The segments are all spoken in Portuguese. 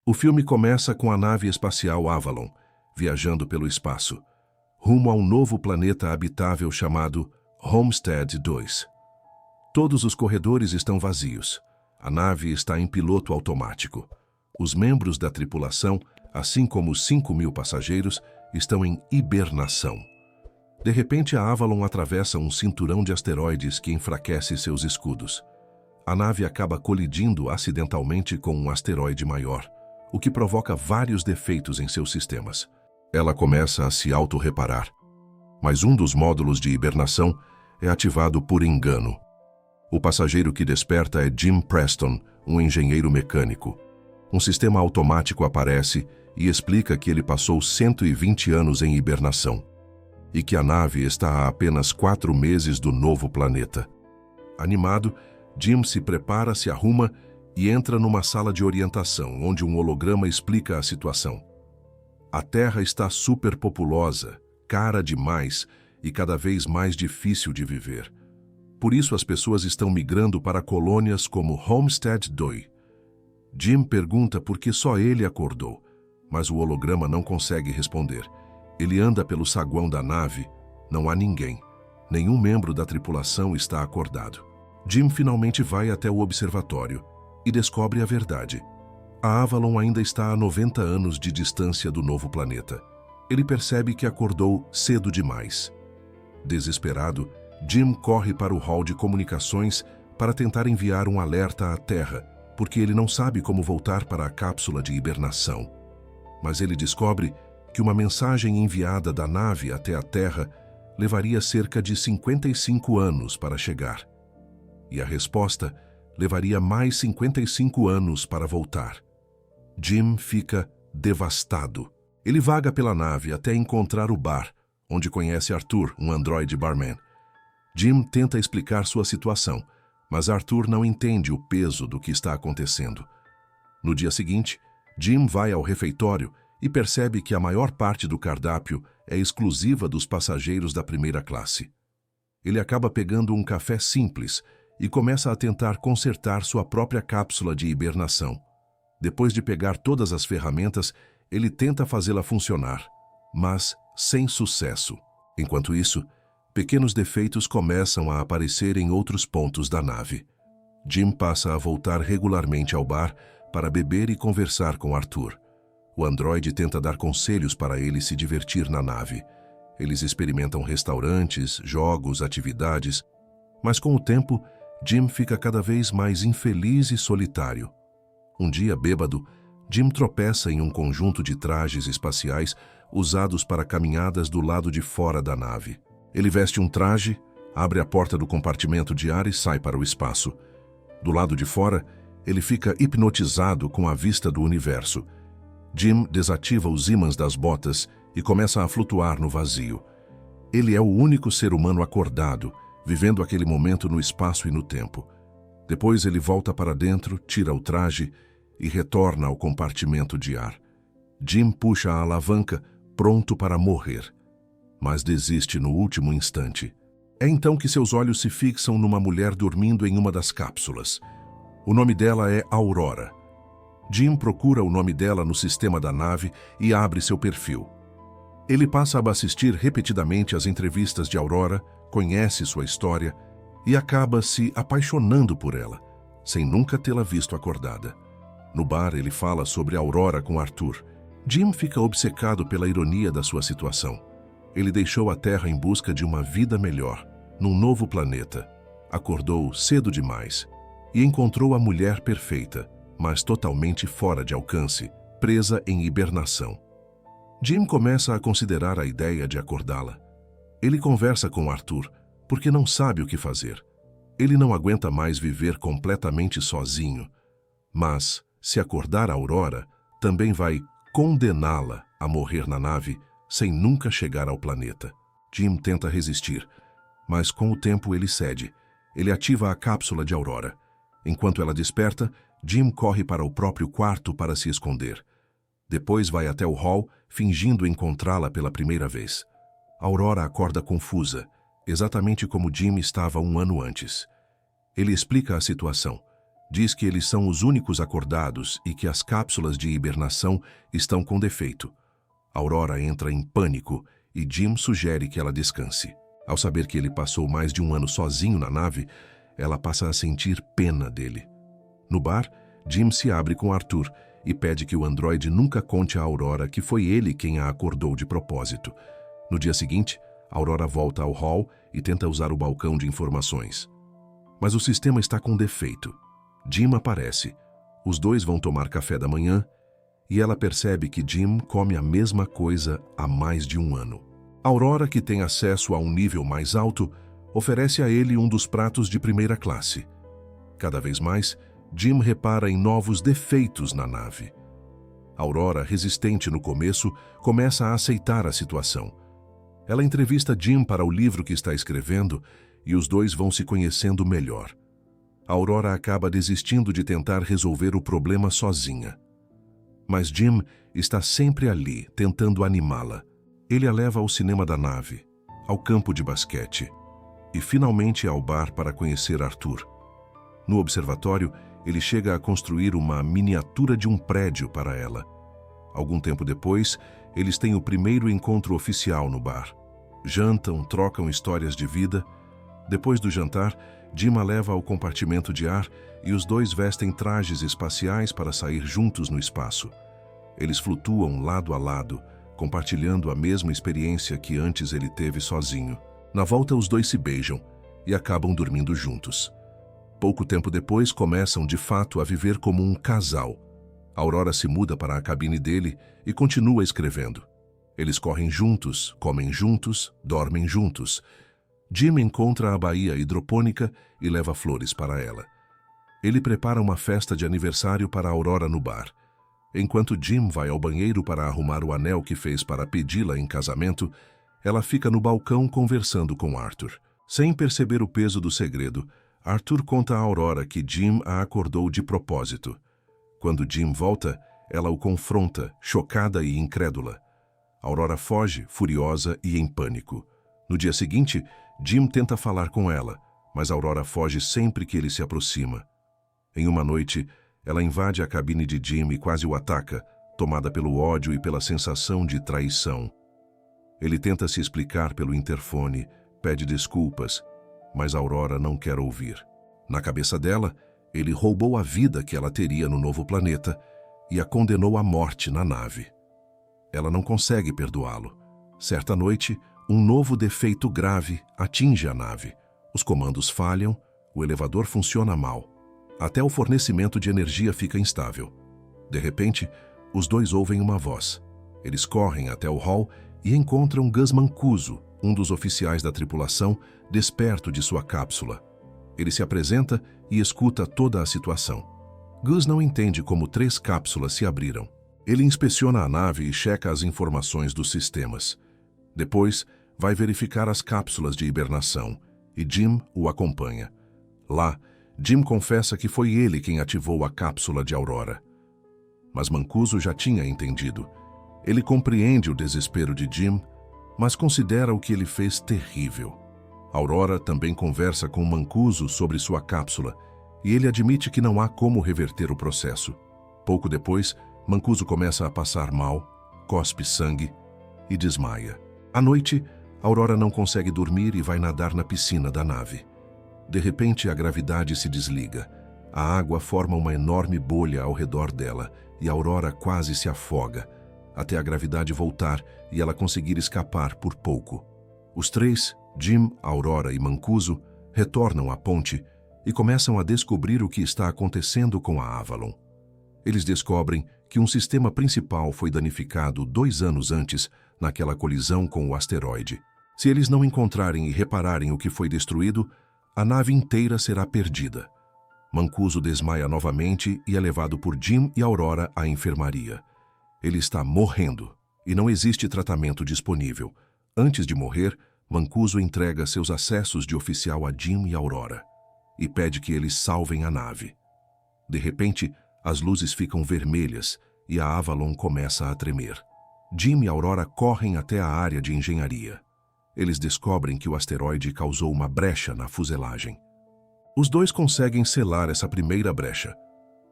O filme começa com a nave espacial Avalon, viajando pelo espaço, rumo a um novo planeta habitável chamado Homestead 2. Todos os corredores estão vazios. A nave está em piloto automático. Os membros da tripulação, assim como os 5.000 passageiros, estão em hibernação. De repente, a Avalon atravessa um cinturão de asteroides que enfraquece seus escudos. A nave acaba colidindo acidentalmente com um asteroide maior, o que provoca vários defeitos em seus sistemas. Ela começa a se auto-reparar, mas um dos módulos de hibernação é ativado por engano. O passageiro que desperta é Jim Preston, um engenheiro mecânico. Um sistema automático aparece e explica que ele passou 120 anos em hibernação e que a nave está a apenas 4 meses do novo planeta. Animado, Jim se prepara, se arruma e entra numa sala de orientação, onde um holograma explica a situação. A Terra está superpopulosa, cara demais e cada vez mais difícil de viver. Por isso as pessoas estão migrando para colônias como Homestead 2. Jim pergunta por que só ele acordou, mas o holograma não consegue responder. Ele anda pelo saguão da nave, não há ninguém. Nenhum membro da tripulação está acordado. Jim finalmente vai até o observatório e descobre a verdade. A Avalon ainda está a 90 anos de distância do novo planeta. Ele percebe que acordou cedo demais. Desesperado, Jim corre para o hall de comunicações para tentar enviar um alerta à Terra, porque ele não sabe como voltar para a cápsula de hibernação. Mas ele descobre que uma mensagem enviada da nave até a Terra levaria cerca de 55 anos para chegar. E a resposta levaria mais 55 anos para voltar. Jim fica devastado. Ele vaga pela nave até encontrar o bar, onde conhece Arthur, um androide barman. Jim tenta explicar sua situação, mas Arthur não entende o peso do que está acontecendo. No dia seguinte, Jim vai ao refeitório e percebe que a maior parte do cardápio é exclusiva dos passageiros da primeira classe. Ele acaba pegando um café simples e começa a tentar consertar sua própria cápsula de hibernação. Depois de pegar todas as ferramentas, ele tenta fazê-la funcionar, mas sem sucesso. Enquanto isso, pequenos defeitos começam a aparecer em outros pontos da nave. Jim passa a voltar regularmente ao bar para beber e conversar com Arthur. O androide tenta dar conselhos para ele se divertir na nave. Eles experimentam restaurantes, jogos, atividades, mas com o tempo, Jim fica cada vez mais infeliz e solitário. Um dia, bêbado, Jim tropeça em um conjunto de trajes espaciais usados para caminhadas do lado de fora da nave. Ele veste um traje, abre a porta do compartimento de ar e sai para o espaço. Do lado de fora, ele fica hipnotizado com a vista do universo. Jim desativa os ímãs das botas e começa a flutuar no vazio. Ele é o único ser humano acordado, vivendo aquele momento no espaço e no tempo. Depois ele volta para dentro, tira o traje e retorna ao compartimento de ar. Jim puxa a alavanca, pronto para morrer, mas desiste no último instante. É então que seus olhos se fixam numa mulher dormindo em uma das cápsulas. O nome dela é Aurora. Jim procura o nome dela no sistema da nave e abre seu perfil. Ele passa a assistir repetidamente às entrevistas de Aurora, conhece sua história e acaba se apaixonando por ela, sem nunca tê-la visto acordada. No bar, ele fala sobre Aurora com Arthur. Jim fica obcecado pela ironia da sua situação. Ele deixou a Terra em busca de uma vida melhor, num novo planeta. Acordou cedo demais e encontrou a mulher perfeita, mas totalmente fora de alcance, presa em hibernação. Jim começa a considerar a ideia de acordá-la. Ele conversa com Arthur, porque não sabe o que fazer. Ele não aguenta mais viver completamente sozinho, mas, se acordar a Aurora, também vai condená-la a morrer na nave sem nunca chegar ao planeta. Jim tenta resistir, mas com o tempo ele cede. Ele ativa a cápsula de Aurora. Enquanto ela desperta, Jim corre para o próprio quarto para se esconder. Depois vai até o hall, fingindo encontrá-la pela primeira vez. Aurora acorda confusa, exatamente como Jim estava um ano antes. Ele explica a situação. Diz que eles são os únicos acordados e que as cápsulas de hibernação estão com defeito. Aurora entra em pânico e Jim sugere que ela descanse. Ao saber que ele passou mais de um ano sozinho na nave, ela passa a sentir pena dele. No bar, Jim se abre com Arthur e pede que o androide nunca conte a Aurora que foi ele quem a acordou de propósito. No dia seguinte, Aurora volta ao hall e tenta usar o balcão de informações. Mas o sistema está com defeito. Jim aparece. Os dois vão tomar café da manhã e ela percebe que Jim come a mesma coisa há mais de um ano. Aurora, que tem acesso a um nível mais alto, oferece a ele um dos pratos de primeira classe. Cada vez mais, Jim repara em novos defeitos na nave. Aurora, resistente no começo, começa a aceitar a situação. Ela entrevista Jim para o livro que está escrevendo e os dois vão se conhecendo melhor. Aurora acaba desistindo de tentar resolver o problema sozinha. Mas Jim está sempre ali, tentando animá-la. Ele a leva ao cinema da nave, ao campo de basquete e finalmente ao bar para conhecer Arthur. No observatório, ele chega a construir uma miniatura de um prédio para ela. Algum tempo depois, eles têm o primeiro encontro oficial no bar. Jantam, trocam histórias de vida. Depois do jantar, Jim a leva ao compartimento de ar e os dois vestem trajes espaciais para sair juntos no espaço. Eles flutuam lado a lado, compartilhando a mesma experiência que antes ele teve sozinho. Na volta, os dois se beijam e acabam dormindo juntos. Pouco tempo depois, começam de fato a viver como um casal. Aurora se muda para a cabine dele e continua escrevendo. Eles correm juntos, comem juntos, dormem juntos. Jim encontra a baía hidropônica e leva flores para ela. Ele prepara uma festa de aniversário para Aurora no bar. Enquanto Jim vai ao banheiro para arrumar o anel que fez para pedi-la em casamento, ela fica no balcão conversando com Arthur. Sem perceber o peso do segredo, Arthur conta a Aurora que Jim a acordou de propósito. Quando Jim volta, ela o confronta, chocada e incrédula. Aurora foge, furiosa e em pânico. No dia seguinte, Jim tenta falar com ela, mas Aurora foge sempre que ele se aproxima. Em uma noite, ela invade a cabine de Jim e quase o ataca, tomada pelo ódio e pela sensação de traição. Ele tenta se explicar pelo interfone, pede desculpas, mas Aurora não quer ouvir. Na cabeça dela, ele roubou a vida que ela teria no novo planeta e a condenou à morte na nave. Ela não consegue perdoá-lo. Certa noite, um novo defeito grave atinge a nave. Os comandos falham, o elevador funciona mal. Até o fornecimento de energia fica instável. De repente, os dois ouvem uma voz. Eles correm até o hall e encontram Gus Mancuso, um dos oficiais da tripulação, desperto de sua cápsula. Ele se apresenta e escuta toda a situação. Gus não entende como 3 cápsulas se abriram. Ele inspeciona a nave e checa as informações dos sistemas. Depois, vai verificar as cápsulas de hibernação e Jim o acompanha. Lá, Jim confessa que foi ele quem ativou a cápsula de Aurora. Mas Mancuso já tinha entendido. Ele compreende o desespero de Jim, mas considera o que ele fez terrível. Aurora também conversa com Mancuso sobre sua cápsula e ele admite que não há como reverter o processo. Pouco depois, Mancuso começa a passar mal, cospe sangue e desmaia. À noite, Aurora não consegue dormir e vai nadar na piscina da nave. De repente, a gravidade se desliga. A água forma uma enorme bolha ao redor dela e Aurora quase se afoga, até a gravidade voltar e ela conseguir escapar por pouco. Os 3, Jim, Aurora e Mancuso, retornam à ponte e começam a descobrir o que está acontecendo com a Avalon. Eles descobrem que um sistema principal foi danificado 2 anos antes, naquela colisão com o asteroide. Se eles não encontrarem e repararem o que foi destruído, a nave inteira será perdida. Mancuso desmaia novamente e é levado por Jim e Aurora à enfermaria. Ele está morrendo e não existe tratamento disponível. Antes de morrer, Mancuso entrega seus acessos de oficial a Jim e Aurora e pede que eles salvem a nave. De repente, as luzes ficam vermelhas e a Avalon começa a tremer. Jim e Aurora correm até a área de engenharia. Eles descobrem que o asteroide causou uma brecha na fuselagem. Os dois conseguem selar essa primeira brecha,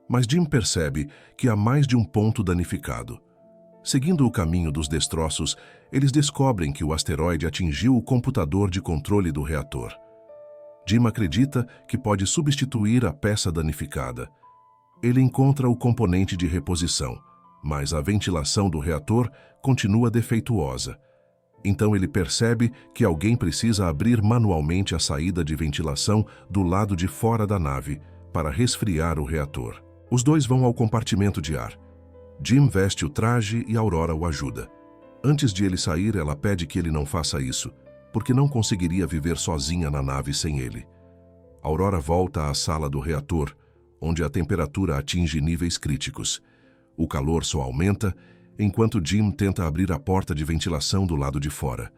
mas Jim percebe que há mais de um ponto danificado. Seguindo o caminho dos destroços, eles descobrem que o asteroide atingiu o computador de controle do reator. Jim acredita que pode substituir a peça danificada. Ele encontra o componente de reposição, mas a ventilação do reator continua defeituosa. Então ele percebe que alguém precisa abrir manualmente a saída de ventilação do lado de fora da nave para resfriar o reator. Os dois vão ao compartimento de ar. Jim veste o traje e Aurora o ajuda. Antes de ele sair, ela pede que ele não faça isso, porque não conseguiria viver sozinha na nave sem ele. Aurora volta à sala do reator, onde a temperatura atinge níveis críticos. O calor só aumenta, enquanto Jim tenta abrir a porta de ventilação do lado de fora.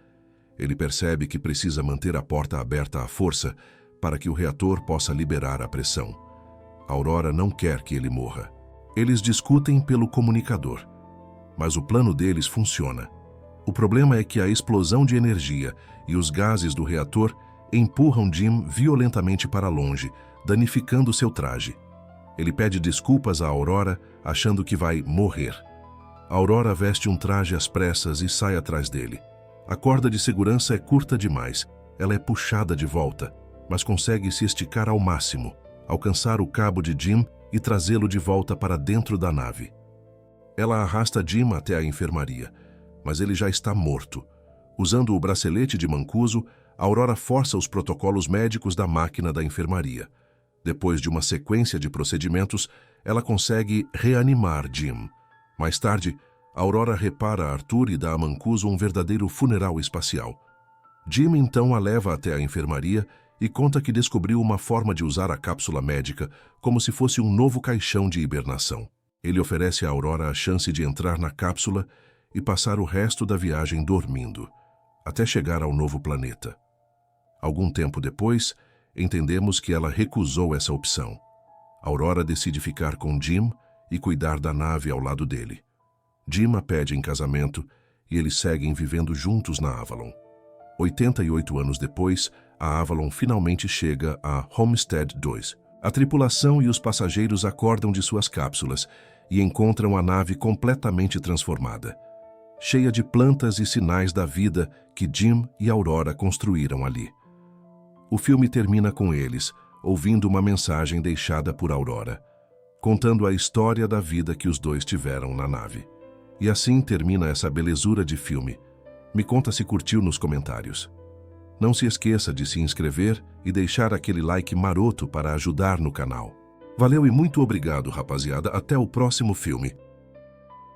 Ele percebe que precisa manter a porta aberta à força para que o reator possa liberar a pressão. Aurora não quer que ele morra. Eles discutem pelo comunicador, mas o plano deles funciona. O problema é que a explosão de energia e os gases do reator empurram Jim violentamente para longe, danificando seu traje. Ele pede desculpas a Aurora, achando que vai morrer. Aurora veste um traje às pressas e sai atrás dele. A corda de segurança é curta demais. Ela é puxada de volta, mas consegue se esticar ao máximo, alcançar o cabo de Jim e trazê-lo de volta para dentro da nave. Ela arrasta Jim até a enfermaria, mas ele já está morto. Usando o bracelete de Mancuso, Aurora força os protocolos médicos da máquina da enfermaria. Depois de uma sequência de procedimentos, ela consegue reanimar Jim. Mais tarde, Aurora repara a Arthur e dá a Mancuso um verdadeiro funeral espacial. Jim então a leva até a enfermaria e conta que descobriu uma forma de usar a cápsula médica como se fosse um novo caixão de hibernação. Ele oferece a Aurora a chance de entrar na cápsula e passar o resto da viagem dormindo, até chegar ao novo planeta. Algum tempo depois, entendemos que ela recusou essa opção. Aurora decide ficar com Jim e cuidar da nave ao lado dele. Jim a pede em casamento e eles seguem vivendo juntos na Avalon. 88 anos depois, a Avalon finalmente chega a Homestead 2. A tripulação e os passageiros acordam de suas cápsulas e encontram a nave completamente transformada, cheia de plantas e sinais da vida que Jim e Aurora construíram ali. O filme termina com eles, ouvindo uma mensagem deixada por Aurora, contando a história da vida que os dois tiveram na nave. E assim termina essa belezura de filme. Me conta se curtiu nos comentários. Não se esqueça de se inscrever e deixar aquele like maroto para ajudar no canal. Valeu e muito obrigado, rapaziada. Até o próximo filme.